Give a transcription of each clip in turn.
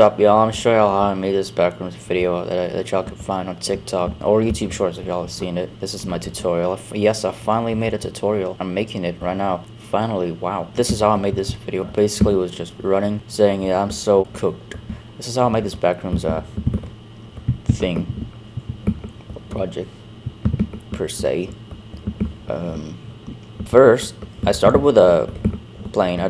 up, y'all? I'm sure y'all how I made this backrooms video that y'all can find on TikTok or YouTube Shorts if y'all have seen it. This is my tutorial. Yes, I finally made a tutorial. I'm making it right now. Finally, wow. This is how I made this video. Basically, it was just running, saying, yeah, I'm so cooked. This is how I made this backrooms thing, project, per se. First, I started with a plane. I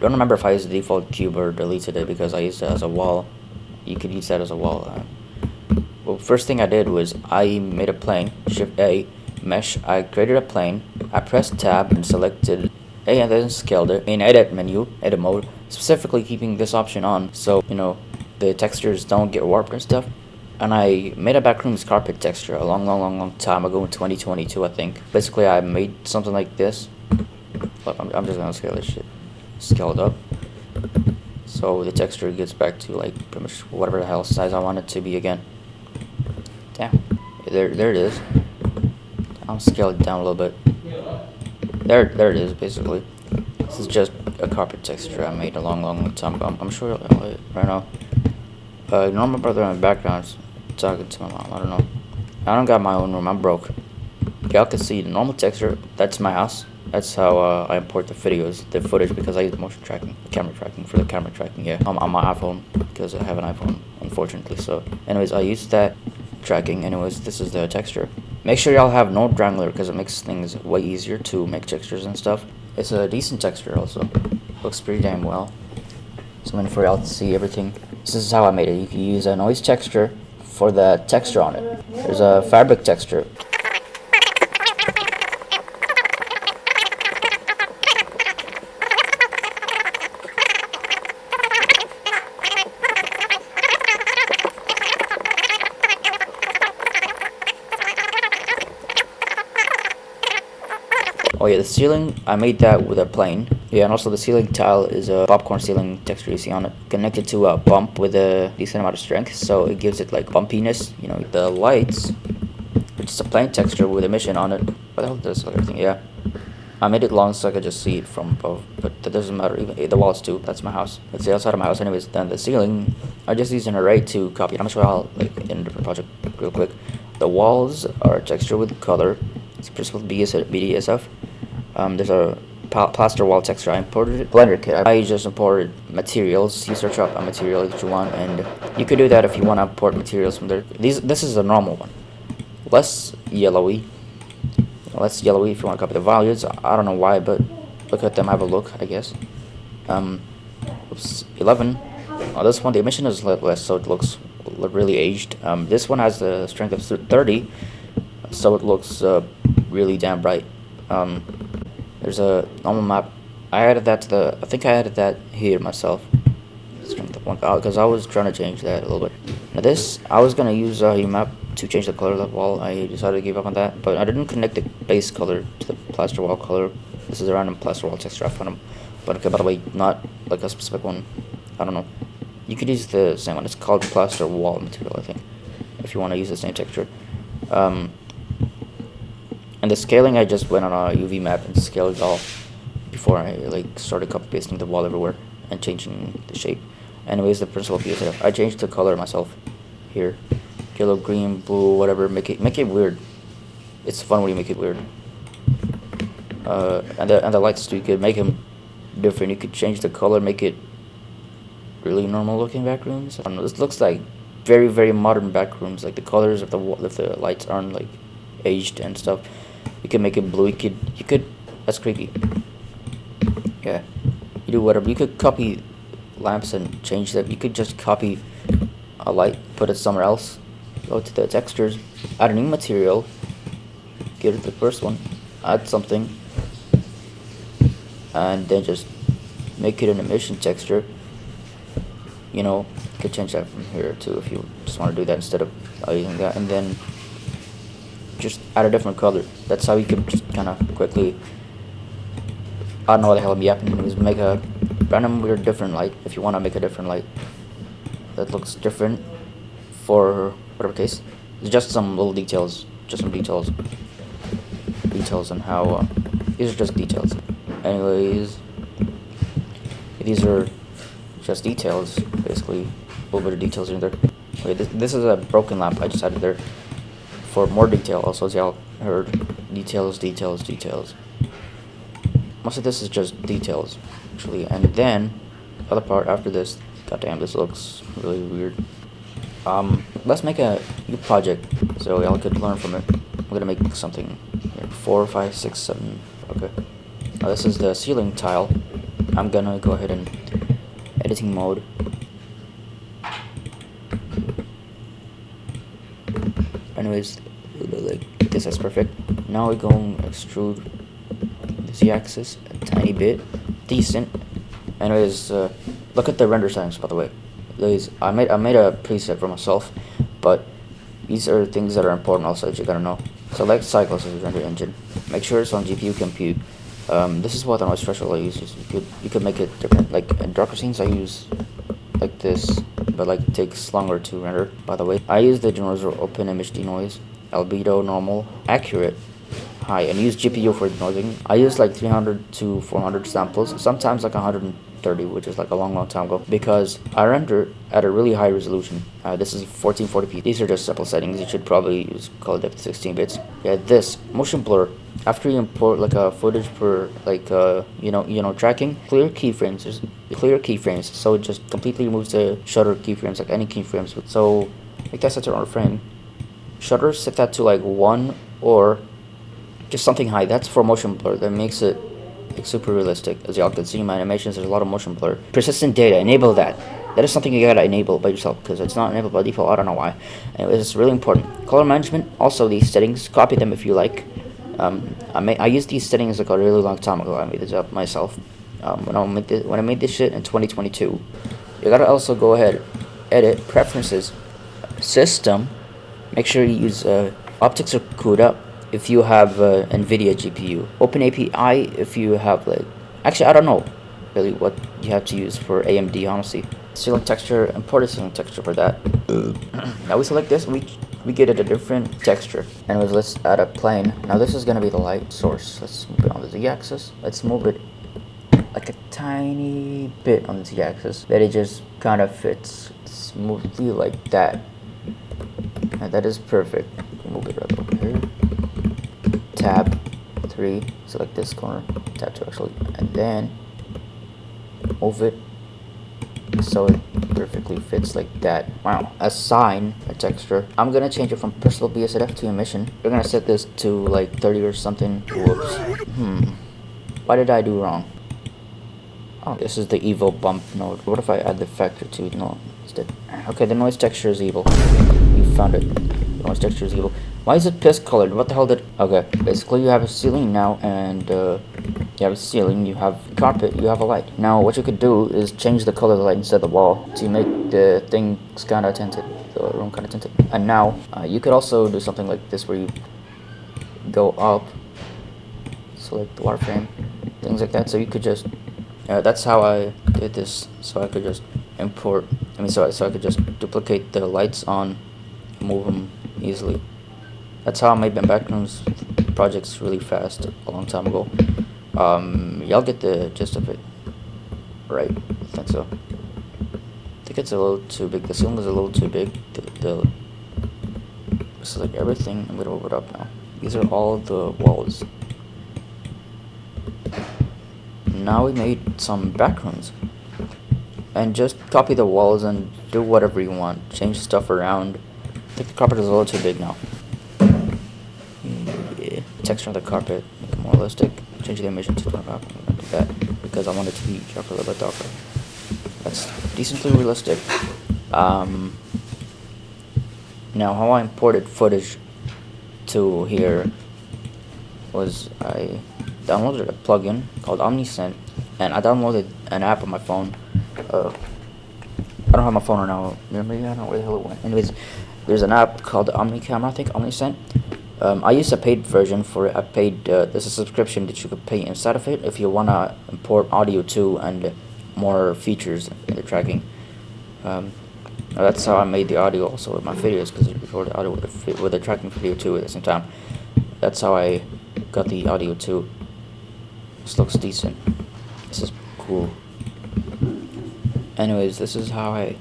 don't remember if I used the default cube or deleted it because I used it as a wall. You could use that as a wall. Well, first thing I did was I made a plane, Shift A, mesh. I created a plane. I pressed tab and selected A and then scaled it in edit menu, edit mode, specifically keeping this option on so, you know, the textures don't get warped and stuff. And I made a backrooms carpet texture a long time ago in 2022, I think. Basically, I made something like this. Look, I'm just gonna scale this shit. Scale it up. So the texture gets back to like pretty much whatever the hell size I want it to be again. Damn. There it is. I'll scale it down a little bit. There it is, basically. This is just a carpet texture I made a long time ago. I'm sure right now. Ignore my brother in the background talking to my mom. I don't know. I don't got my own room. I'm broke. Y'all can see the normal texture. That's my house. That's how I import the videos, the footage, because I use motion tracking, camera tracking for the camera tracking. Yeah, on my iPhone because I have an iPhone, unfortunately. So, anyways, I use that tracking. Anyways, this is the texture. Make sure y'all have no Wrangler because it makes things way easier to make textures and stuff. It's a decent texture also. Looks pretty damn well. Something for y'all to see everything. This is how I made it. You can use a noise texture for the texture on it. There's a fabric texture. Oh yeah, the ceiling, I made that with a plane. Yeah, and also the ceiling tile is a popcorn ceiling texture you see on it. Connected to a bump with a decent amount of strength, so it gives it like bumpiness. You know, the lights, it's a plain texture with emission on it. What the hell does everything? Yeah. I made it long so I could just see it from above, but that doesn't matter. Even the walls too. That's my house. That's the outside of my house. Anyways, then the ceiling, I just used an array to copy it. I'm sure I'll like in a different project real quick. The walls are texture with color. It's principal BDSF. There's a plaster wall texture. I imported it. Blender kit. I just imported materials. You search up a material that you want, and you could do that if you want to import materials from there. This is a normal one. Less yellowy. Less yellowy if you want to copy the values. I don't know why, but look at them. Have a look, I guess. Oops, 11. Oh, this one the emission is less, so it looks really aged. This one has the strength of 30, so it looks really damn bright. There's a normal map. I added that to I think I added that here myself. Strength of 1 because I was trying to change that a little bit. Now this, I was gonna use a map to change the color of the wall. I decided to give up on that, but I didn't connect the base color to the plaster wall color. This is a random plaster wall texture I found them. But okay, by the way, not like a specific one. I don't know. You could use the same one. It's called plaster wall material, I think, if you want to use the same texture. And the scaling, I just went on a UV map and scaled it all before I like started copy pasting the wall everywhere and changing the shape. Anyways, the principle of it. I changed the color myself here, yellow, green, blue, whatever. Make it weird. It's fun when you make it weird. And the lights too. You could make them different. You could change the color, make it really normal looking backrooms. I don't know. This looks like very modern backrooms. Like the colors of the lights aren't like aged and stuff. You can make it blue. You could. That's creepy. Yeah. You do whatever. You could copy lamps and change them. You could just copy a light, put it somewhere else. Go to the textures, add a new material. Get it the first one. Add something, and then just make it an emission texture. You know, you could change that from here too if you just want to do that instead of using that, and then just add a different color. That's how you could just kind of quickly, I don't know what the hell I'm yapping. Anyways, make a random weird different light if you want to make a different light that looks different for whatever case. It's just some little details, details on how these are just details. Anyways, these are just details, basically a little bit of details in there. Okay, this is a broken lamp I just added there for more detail. Also, as y'all heard, details. Most of this is just details, actually. And then the other part after this, goddamn, this looks really weird. Let's make a new project so y'all could learn from it. I'm gonna make something here. 4, 5, 6, 7. Okay. Now this is the ceiling tile. I'm gonna go ahead and editing mode. Anyways, like this is perfect. Now we're going to extrude the z-axis a tiny bit, decent. Anyways, look at the render settings, by the way. I made a preset for myself, but these are things that are important also that you gotta know. Select Cycles as render engine. Make sure it's on GPU compute. This is what the noise threshold I use. You could make it different. Like in darker scenes, I use like this, but like it takes longer to render. By the way, I use the denoiser open image denoise, albedo normal, accurate, high, and use GPU for denoising. I use like 300 to 400 samples, sometimes like 130, which is like a long time ago, because I render at a really high resolution. This is 1440p. These are just simple settings. You should probably use color depth 16 bits. Yeah, this motion blur. After you import like a footage for like tracking, clear keyframes. There's clear keyframes, so it just completely removes the shutter keyframes, like any keyframes. So make that set to on frame. Shutter, set that to like 1 or just something high. That's for motion blur. That makes it like super realistic. As y'all can see in my animations, there's a lot of motion blur. Persistent data, enable that. That is something you gotta enable by yourself because it's not enabled by default. I don't know why. Anyways, it's really important. Color management, also these settings, copy them if you like. I used these settings like a really long time ago. I made this up myself. When I made this shit in 2022, you gotta also go ahead, edit, preferences, system. Make sure you use optics or CUDA if you have NVIDIA GPU. Open API if you have like. Actually, I don't know really what you have to use for AMD. Honestly, ceiling texture, import a ceiling texture for that. Now we select this. We get it a different texture. Anyways, let's add a plane. Now this is gonna be the light source. Let's move it on the z-axis. Let's move it like a tiny bit on the z-axis that it just kind of fits smoothly like that. And that is perfect. Move it right over here. Tab 3. Select this corner. Tab 2 actually, and then move it so it perfectly fits like that. Wow. Assign a texture. I'm gonna change it from personal BSF to emission. We're gonna set this to like 30 or something. Whoops. What did I do wrong? Oh, this is the evil bump node. What if I add the factor to no instead? Okay, the noise texture is evil. You found it. The noise texture is evil. Why is it piss colored? What the hell did? Okay, basically you have a ceiling now, and you have a ceiling, you have carpet, you have a light. Now what you could do is change the color of the light instead of the wall to make the things kind of tinted, the room kind of tinted. And now you could also do something like this where you go up, select the wireframe, things like that. So you could just that's how I did this. So I could just import. So I could just duplicate the lights on, move them easily. That's how I made my Backrooms projects really fast a long time ago. Y'all get the gist of it, right? I think so. I think it's a little too big. The ceiling is a little too big. This is like everything. I'm gonna move it up now. These are all the walls. Now we made some backrooms. And just copy the walls and do whatever you want. Change stuff around. I think the carpet is a little too big now. Yeah. Texture on the carpet, make it more realistic. Change the emission to 25. I'm gonna do that because I want it to be a little bit darker. That's decently realistic. Now how I imported footage to here was I downloaded a plugin called mcyt, and I downloaded an app on my phone. I don't have my phone right now. Remember, I don't know where the hell it went. Anyways, there's an app called Omnicamera, I think, mcyt. I use a paid version for it. There's a subscription that you could pay inside of it if you want to import audio too and more features in the tracking. That's how I made the audio also with my videos, because I record the audio with the tracking video too at the same time. That's how I got the audio too. This looks decent. This is cool. Anyways, this is how I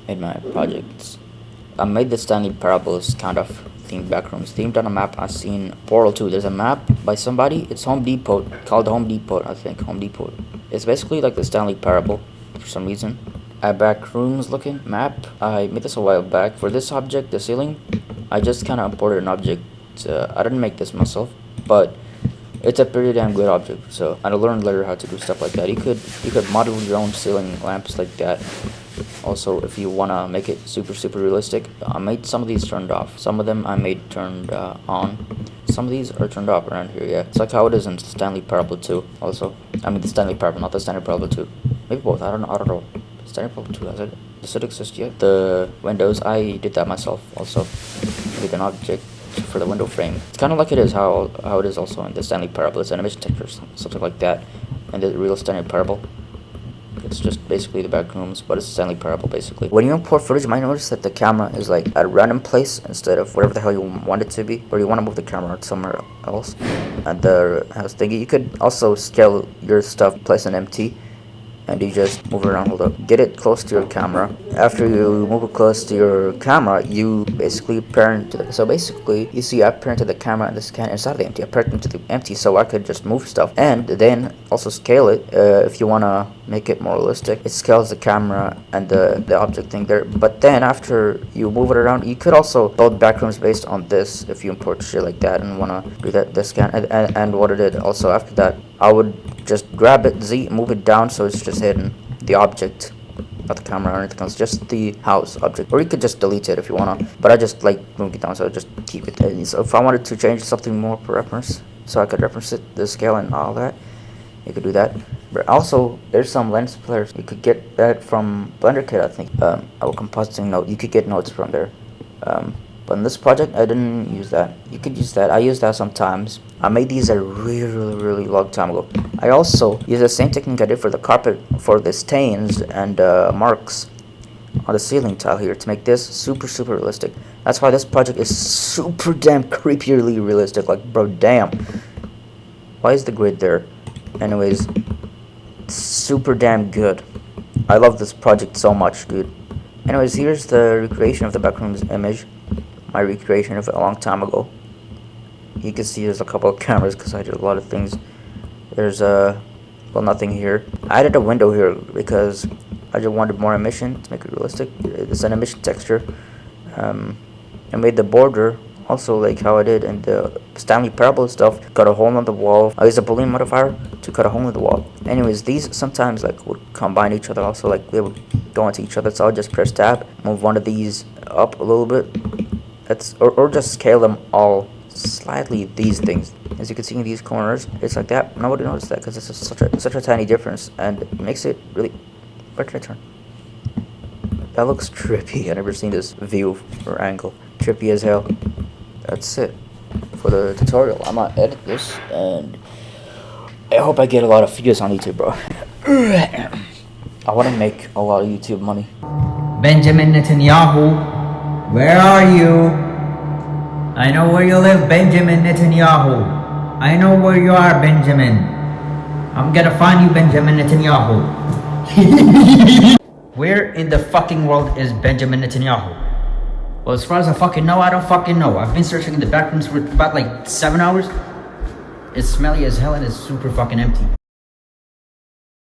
made my projects. I made the Stanley Parables kind of themed backrooms, themed on a map I seen Portal 2. There's a map by somebody. It's Home Depot, called Home Depot, I think. Home Depot. It's basically like the Stanley Parable for some reason. A backrooms looking map. I made this a while back. For this object, the ceiling, I just kind of imported an object. I didn't make this myself, but it's a pretty damn good object. So I learned later how to do stuff like that. You could model your own ceiling lamps like that. Also, if you wanna make it super realistic, I made some of these turned off. Some of them I made turned on. Some of these are turned off around here. Yeah, it's like how it is in Stanley Parable 2. Also, I mean the Stanley Parable, not the Stanley Parable 2. Maybe both. I don't know. Stanley Parable 2 has it? Does it exist yet? The windows, I did that myself. Also, with an object for the window frame. It's kind of like it is how it is also in the Stanley Parable. It's animation texture, something like that. And the real Stanley Parable, it's just basically the backrooms, but it's Stanley Parable basically. When you import footage, you might notice that the camera is like at a random place instead of whatever the hell you want it to be, or you want to move the camera somewhere else. And the house thingy, you could also scale your stuff, place an empty, and you just move it around. Hold up, get it close to your camera. After you move it close to your camera, you basically parent to so basically you see I parented the camera and the scan inside the empty. I parented to the empty so I could just move stuff, and then also scale it if you want to make it more realistic. It scales the camera and the object thing there. But then after you move it around, you could also build backrooms based on this if you import shit like that and want to do that, the scan. And what it did also after that, I would just grab it, Z, move it down so it's just hidden. The object, not the camera or anything else, just the house object. Or you could just delete it if you wanna, but I just like moving it down, so I just keep it. And so if I wanted to change something more for reference, so I could reference it, the scale and all that, you could do that. But also, there's some lens players. You could get that from Blender Kit, I think. Our compositing note, you could get notes from there. But in this project, I didn't use that. You could use that. I use that sometimes. I made these a really long time ago. I also use the same technique I did for the carpet, for the stains and marks on the ceiling tile here to make this super realistic. That's why this project is super damn creepily realistic. Like, bro, damn. Why is the grid there? Anyways, super damn good. I love this project so much, dude. Anyways, here's the recreation of the backrooms image. My recreation of it a long time ago. You can see there's a couple of cameras because I did a lot of things. There's well, nothing here. I added a window here because I just wanted more emission to make it realistic. It's an emission texture. I made the border also like how I did in the Stanley Parable stuff. Cut a hole in the wall. I used a Boolean modifier to cut a hole in the wall. Anyways, these sometimes like would combine each other. Also, like they would go into each other. So I'll just press tab, move one of these up a little bit. That's or just scale them all slightly. These things, as you can see in these corners, it's like that. Nobody noticed that because it's such a tiny difference, and it makes it really. Where did I turn? That looks trippy. I've never seen this view or angle. Trippy as hell. That's it for the tutorial. I'm gonna edit this, and I hope I get a lot of views on YouTube, bro. I want to make a lot of YouTube money. Benjamin Netanyahu, where are you? I know where you live, Benjamin Netanyahu. I know where you are, Benjamin. I'm gonna find you, Benjamin Netanyahu. Where in the fucking world is Benjamin Netanyahu? Well, as far as I fucking know, I don't fucking know. I've been searching in the backrooms for about like 7 hours. It's smelly as hell and it's super fucking empty.